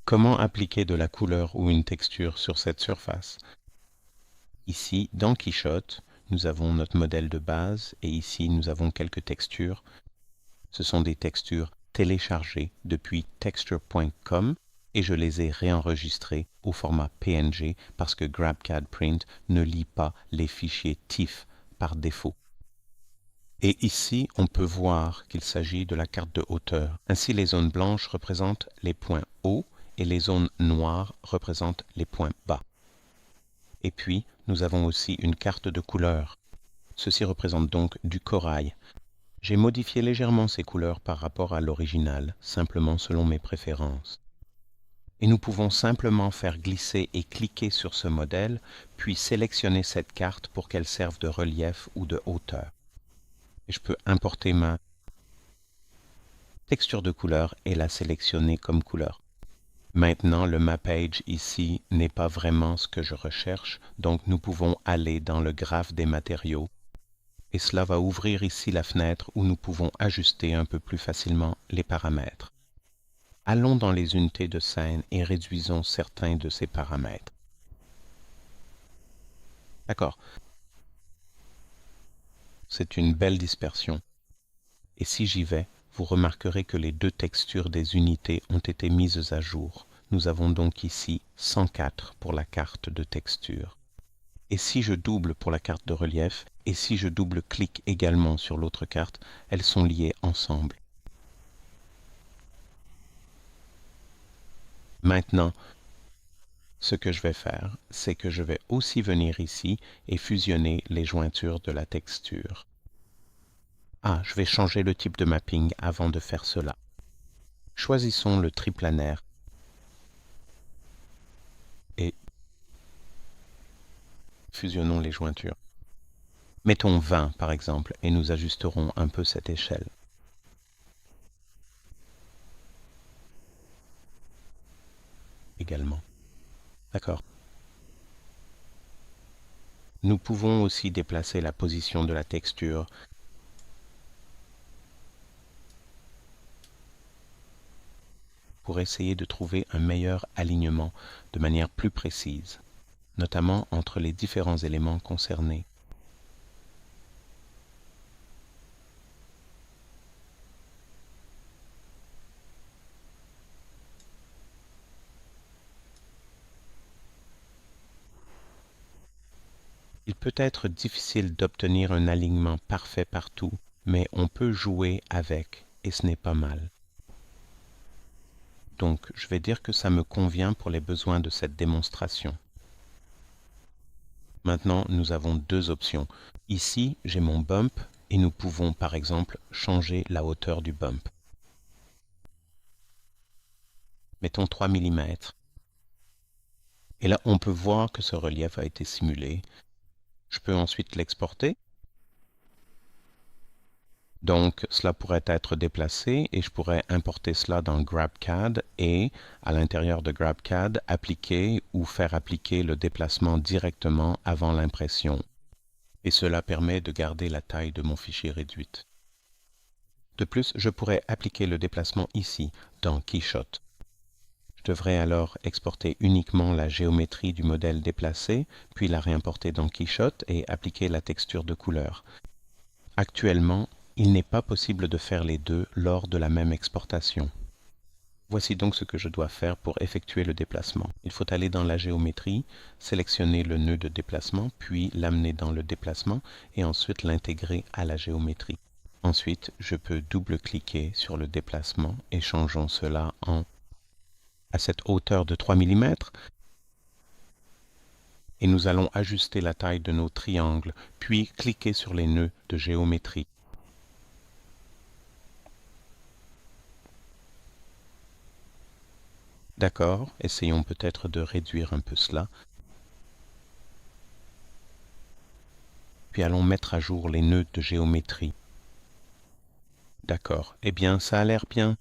Comment appliquer de la couleur ou une texture sur cette surface? Ici, dans Quichotte, nous avons notre modèle de base et ici nous avons quelques textures. Ce sont des textures téléchargées depuis texture.com et je les ai réenregistrées au format PNG parce que GrabCAD Print ne lit pas les fichiers TIFF par défaut. Et ici, on peut voir qu'il s'agit de la carte de hauteur. Ainsi, les zones blanches représentent les points hauts et les zones noires représentent les points bas. Et puis, nous avons aussi une carte de couleur. Ceci représente donc du corail. J'ai modifié légèrement ces couleurs par rapport à l'original, simplement selon mes préférences. Et nous pouvons simplement faire glisser et cliquer sur ce modèle, puis sélectionner cette carte pour qu'elle serve de relief ou de hauteur. Et je peux importer ma texture de couleur et la sélectionner comme couleur. Maintenant, le MapPage ici n'est pas vraiment ce que je recherche, donc nous pouvons aller dans le graphe des matériaux et cela va ouvrir ici la fenêtre où nous pouvons ajuster un peu plus facilement les paramètres. Allons dans les unités de scène et réduisons certains de ces paramètres. D'accord. C'est une belle dispersion. Et si j'y vais, vous remarquerez que les deux textures des unités ont été mises à jour. Nous avons donc ici 104 pour la carte de texture. Et si je double pour la carte de relief, et si je double-clique également sur l'autre carte, elles sont liées ensemble. Maintenant, ce que je vais faire, c'est que je vais aussi venir ici et fusionner les jointures de la texture. Ah, je vais changer le type de mapping avant de faire cela. Choisissons le triplanaire et fusionnons les jointures. Mettons 20 par exemple et nous ajusterons un peu cette échelle. Également. D'accord. Nous pouvons aussi déplacer la position de la texture pour essayer de trouver un meilleur alignement de manière plus précise, notamment entre les différents éléments concernés. Il peut être difficile d'obtenir un alignement parfait partout, mais on peut jouer avec, et ce n'est pas mal. Donc, je vais dire que ça me convient pour les besoins de cette démonstration. Maintenant, nous avons deux options. Ici, j'ai mon bump, et nous pouvons par exemple changer la hauteur du bump. Mettons 3 mm. Et là, on peut voir que ce relief a été simulé. Je peux ensuite l'exporter. Donc, cela pourrait être déplacé et je pourrais importer cela dans GrabCAD et, à l'intérieur de GrabCAD, appliquer ou faire appliquer le déplacement directement avant l'impression. Et cela permet de garder la taille de mon fichier réduite. De plus, je pourrais appliquer le déplacement ici, dans Quichotte. Je devrais alors exporter uniquement la géométrie du modèle déplacé, puis la réimporter dans Quichotte et appliquer la texture de couleur. Actuellement, il n'est pas possible de faire les deux lors de la même exportation. Voici donc ce que je dois faire pour effectuer le déplacement. Il faut aller dans la géométrie, sélectionner le nœud de déplacement, puis l'amener dans le déplacement et ensuite l'intégrer à la géométrie. Ensuite, je peux double-cliquer sur le déplacement et changeons cela à cette hauteur de 3 mm. Et nous allons ajuster la taille de nos triangles, puis cliquer sur les nœuds de géométrie. D'accord, essayons peut-être de réduire un peu cela. Puis allons mettre à jour les nœuds de géométrie. D'accord, eh bien ça a l'air bien.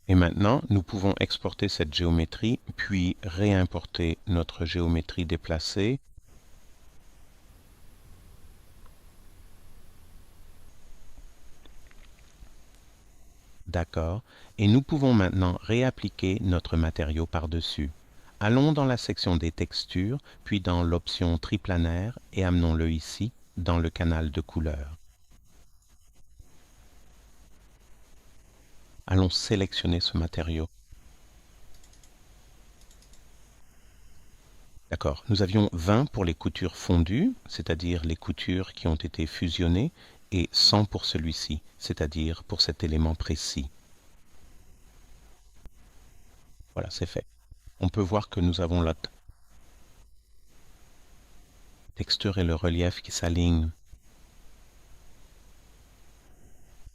Et maintenant, nous pouvons exporter cette géométrie, puis réimporter notre géométrie déplacée. D'accord. Et nous pouvons maintenant réappliquer notre matériau par-dessus. Allons dans la section des textures, puis dans l'option triplanaire et amenons-le ici, dans le canal de couleurs. Allons sélectionner ce matériau. D'accord. Nous avions 20 pour les coutures fondues, c'est-à-dire les coutures qui ont été fusionnées, et 100 pour celui-ci, c'est-à-dire pour cet élément précis. Voilà, c'est fait. On peut voir que nous avons la texture et le relief qui s'alignent.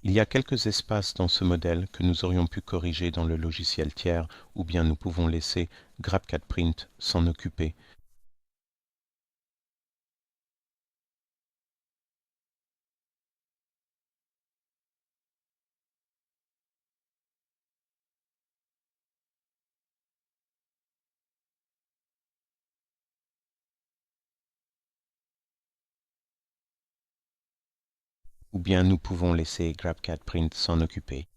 Il y a quelques espaces dans ce modèle que nous aurions pu corriger dans le logiciel tiers, ou bien nous pouvons laisser GrabCAD Print s'en occuper. Ou bien nous pouvons laisser GrabCAD Print s'en occuper.